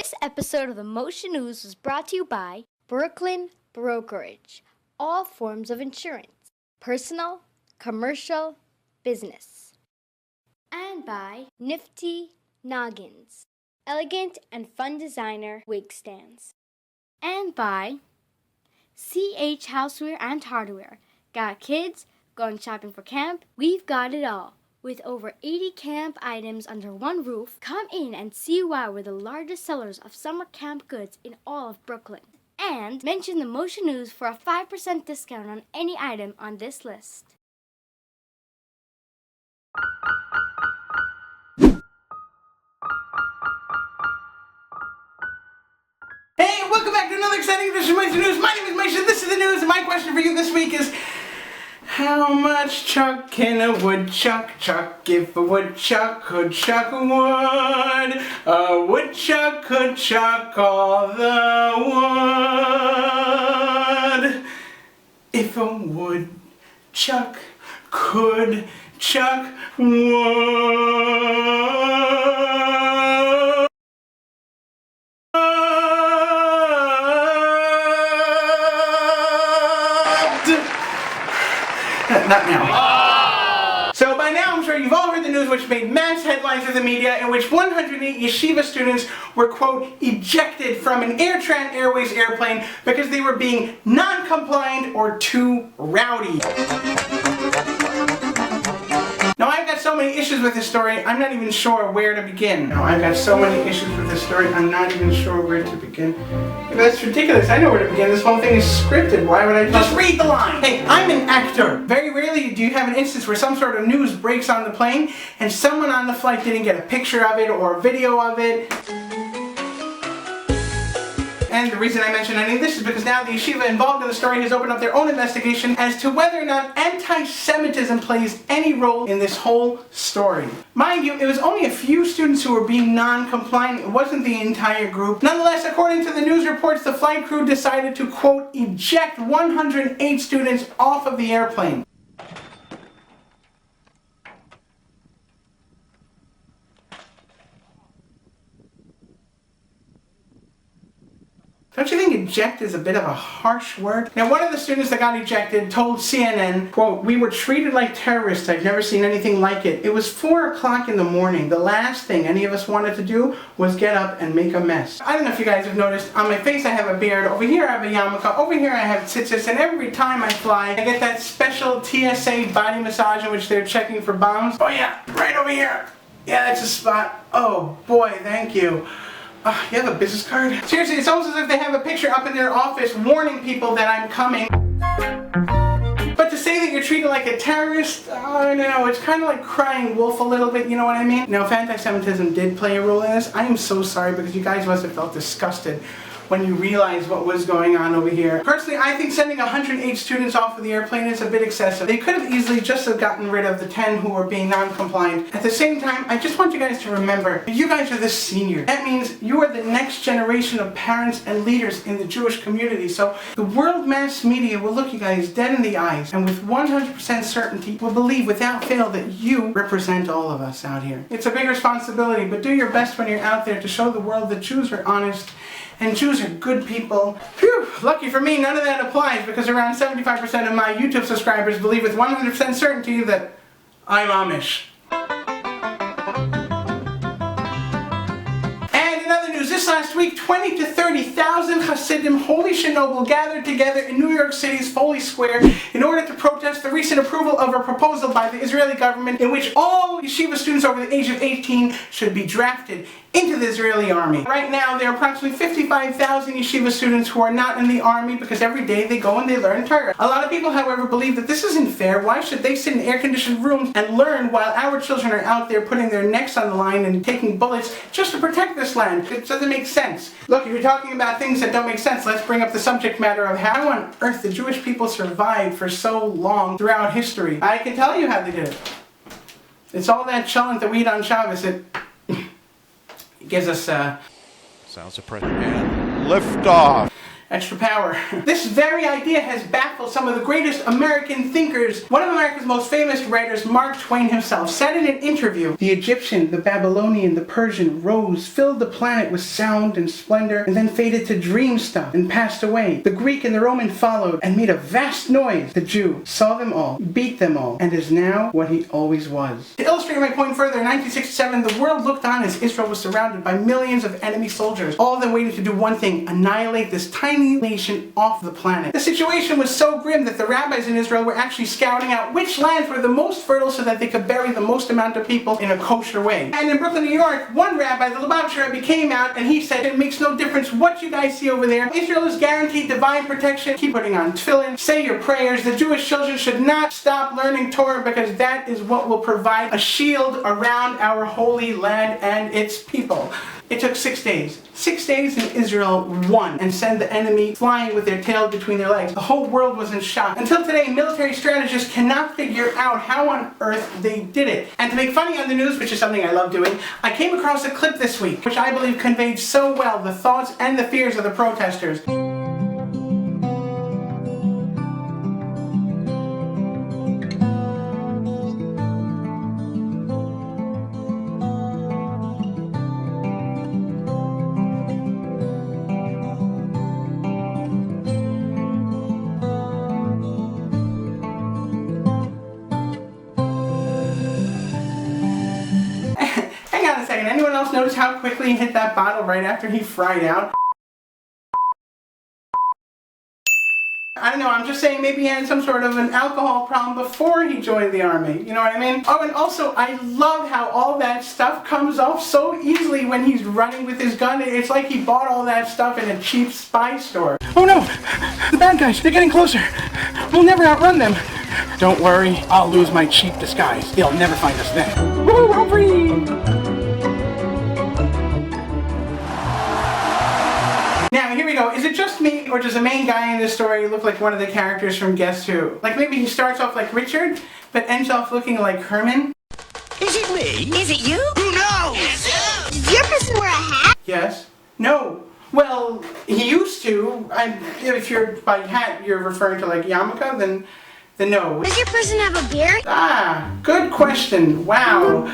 This episode of the Moshe News was brought to you by Brooklyn Brokerage. All forms of insurance, personal, commercial, business. And by Nifty Noggins, elegant and fun designer wig stands. And by CH Houseware and Hardware. Got kids? Going shopping for camp? We've got it all. With over 80 camp items under one roof, come in and see why we're the largest sellers of summer camp goods in all of Brooklyn. And mention the Moshe News for a 5% discount on any item on this list. Hey, welcome back to another exciting edition of Moshe News. My name is Moshe, this is the news, and my question for you this week is, how much chuck can a woodchuck chuck if a woodchuck could chuck wood? A woodchuck could chuck all the wood. If a woodchuck could chuck wood. Not now. Oh! So by now I'm sure you've all heard the news which made mass headlines in the media in which 108 Yeshiva students were, quote, ejected from an Airtran Airways airplane because they were being non-compliant or too rowdy. Now I've got so many issues with this story, I'm not even sure where to begin. But that's ridiculous. I know where to begin. This whole thing is scripted. Why would I just read the line? Hey, I'm an actor. Very rarely do you have an instance where some sort of news breaks on the plane and someone on the flight didn't get a picture of it or a video of it. And the reason I mention any of this is because now the yeshiva involved in the story has opened up their own investigation as to whether or not anti-Semitism plays any role in this whole story. Mind you, it was only a few students who were being non-compliant. It wasn't the entire group. Nonetheless, according to the news reports, the flight crew decided to, quote, eject 108 students off of the airplane. Don't you think eject is a bit of a harsh word? Now, one of the students that got ejected told CNN, quote, "We were treated like terrorists. I've never seen anything like it. It was 4 o'clock in the morning. The last thing any of us wanted to do was get up and make a mess." I don't know if you guys have noticed, on my face I have a beard, over here I have a yarmulke, over here I have tzitzis, and every time I fly, I get that special TSA body massage in which they're checking for bombs. Oh yeah, right over here. Yeah, that's a spot. Oh boy, thank you. You have a business card? Seriously, it's almost as if they have a picture up in their office warning people that I'm coming. But to say that you're treated like a terrorist, I don't know, it's kind of like crying wolf a little bit, you know what I mean? Now, if anti-Semitism did play a role in this, I am so sorry because you guys must have felt disgusted when you realized what was going on over here. Personally, I think sending 108 students off of the airplane is a bit excessive. They could have easily just have gotten rid of the 10 who were being non-compliant. At the same time, I just want you guys to remember, you guys are the seniors. That means you are the next generation of parents and leaders in the Jewish community. So the world mass media will look you guys dead in the eyes and with 100% certainty will believe without fail that you represent all of us out here. It's a big responsibility, but do your best when you're out there to show the world that Jews are honest and Jews are good people. Phew, lucky for me, none of that applies because around 75% of my YouTube subscribers believe with 100% certainty that I'm Amish. And in other news, this last week, 20 to 30,000 Hasidim, holy Chernobyl, gathered together in New York City's Foley Square in order to protest the recent approval of a proposal by the Israeli government in which all yeshiva students over the age of 18 should be drafted into the Israeli army. Right now, there are approximately 55,000 yeshiva students who are not in the army because every day they go and they learn Torah. A lot of people, however, believe that this isn't fair. Why should they sit in air-conditioned rooms and learn while our children are out there putting their necks on the line and taking bullets just to protect this land? It doesn't make sense. Look, if you're talking about things that don't make sense, let's bring up the subject matter of how on earth the Jewish people survived for so long throughout history. I can tell you how they did it. It's all that cholent that we eat on Shabbos. It gives us sounds oppressive. And lift off. extra power. This very idea has baffled some of the greatest American thinkers. One of America's most famous writers, Mark Twain himself, said in an interview, "The Egyptian, the Babylonian, the Persian rose, filled the planet with sound and splendor, and then faded to dream stuff and passed away. The Greek and the Roman followed and made a vast noise. The Jew saw them all, beat them all, and is now what he always was." To illustrate my point further, in 1967, the world looked on as Israel was surrounded by millions of enemy soldiers, all of them waiting to do one thing: annihilate this tiny nation off the planet. The situation was so grim that the rabbis in Israel were actually scouting out which lands were the most fertile so that they could bury the most amount of people in a kosher way. And in Brooklyn, New York, one rabbi, the Lubavitcher Rebbe, came out and he said, "It makes no difference what you guys see over there. Israel is guaranteed divine protection. Keep putting on tefillin, say your prayers. The Jewish children should not stop learning Torah because that is what will provide a shield around our holy land and its people." It took 6 days. 6 days and Israel won and sent the enemy flying with their tail between their legs. The whole world was in shock. Until today, military strategists cannot figure out how on earth they did it. And to make funny on the news, which is something I love doing, I came across a clip this week, which I believe conveyed so well the thoughts and the fears of the protesters. Anyone else notice how quickly he hit that bottle right after he fried out? I don't know, I'm just saying maybe he had some sort of an alcohol problem before he joined the army. You know what I mean? Oh, and also, I love how all that stuff comes off so easily when he's running with his gun. It's like he bought all that stuff in a cheap spy store. Oh no! The bad guys, they're getting closer! We'll never outrun them! Don't worry, I'll lose my cheap disguise. They'll never find us then. Woo, I'm free! Now, here we go. Is it just me, or does the main guy in this story look like one of the characters from Guess Who? Like maybe he starts off like Richard, but ends off looking like Herman? Is it me? Is it you? Who knows? Did your person wear a hat? Yes. No. Well, he used to. If you're by hat, you're referring to like yarmulke, then no. Does your person have a beard? Ah, good question. Wow.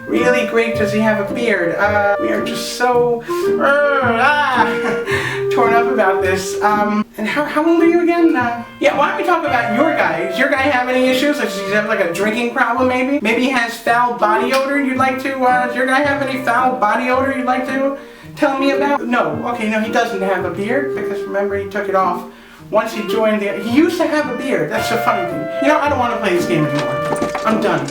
Really great. Does he have a beard? We are just so torn up about this. And how old are you again? Yeah, why don't we talk about your guy? Does your guy have any issues? Does he have like a drinking problem maybe? Maybe he has foul body odor you'd like to, does your guy have any foul body odor you'd like to tell me about? No, okay, no, he doesn't have a beard because remember he took it off once he joined he used to have a beard. That's the funny thing. You know, I don't want to play this game anymore. I'm done.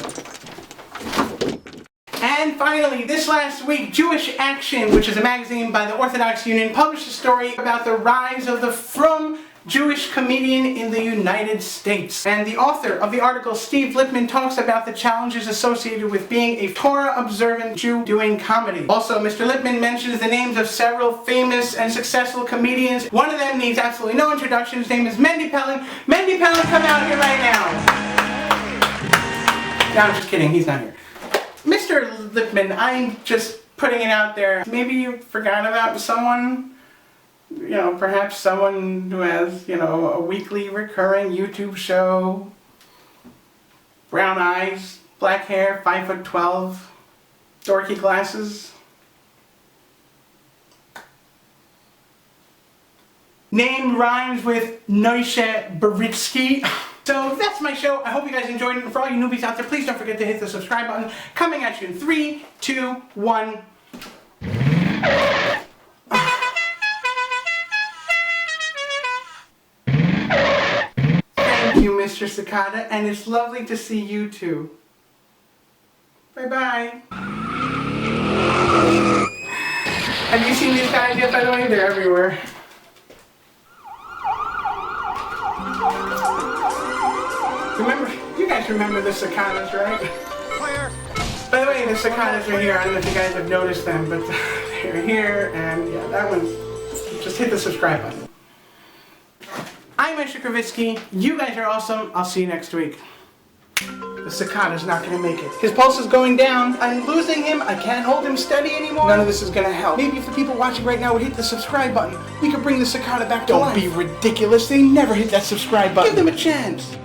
And finally, this last week, Jewish Action, which is a magazine by the Orthodox Union, published a story about the rise of the Frum Jewish comedian in the United States. And the author of the article, Steve Lippman, talks about the challenges associated with being a Torah-observant Jew doing comedy. Also, Mr. Lippman mentions the names of several famous and successful comedians. One of them needs absolutely no introduction. His name is Mendy Pellin. Mendy Pellin, come out here right now. No, I'm just kidding. He's not here. Mr. Lippman, I'm just putting it out there. Maybe you forgot about someone. You know, perhaps someone who has, you know, a weekly recurring YouTube show, brown eyes, black hair, 5'12", dorky glasses. Name rhymes with Moshe Baritsky. So that's my show. I hope you guys enjoyed it. And for all you newbies out there, please don't forget to hit the subscribe button. Coming at you in 3, 2, 1. Thank you, Mr. Cicada, and it's lovely to see you too. Bye-bye. Have you seen these guys yet, by the way? They're everywhere. You guys remember the cicadas, right? Clear. By the way, the cicadas are here. I don't know if you guys have noticed them, but they're here, and yeah, that one. Just hit the subscribe button. I'm Moshe Kravitsky. You guys are awesome. I'll see you next week. The Sakata's not gonna make it. His pulse is going down. I'm losing him. I can't hold him steady anymore. None of this is gonna help. Maybe if the people watching right now would hit the subscribe button, we could bring the Sakata back to life. Don't be ridiculous. They never hit that subscribe button. Give them a chance.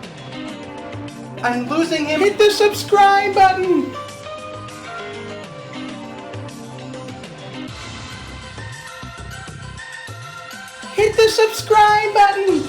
I'm losing him. Hit the subscribe button. Hit the subscribe button.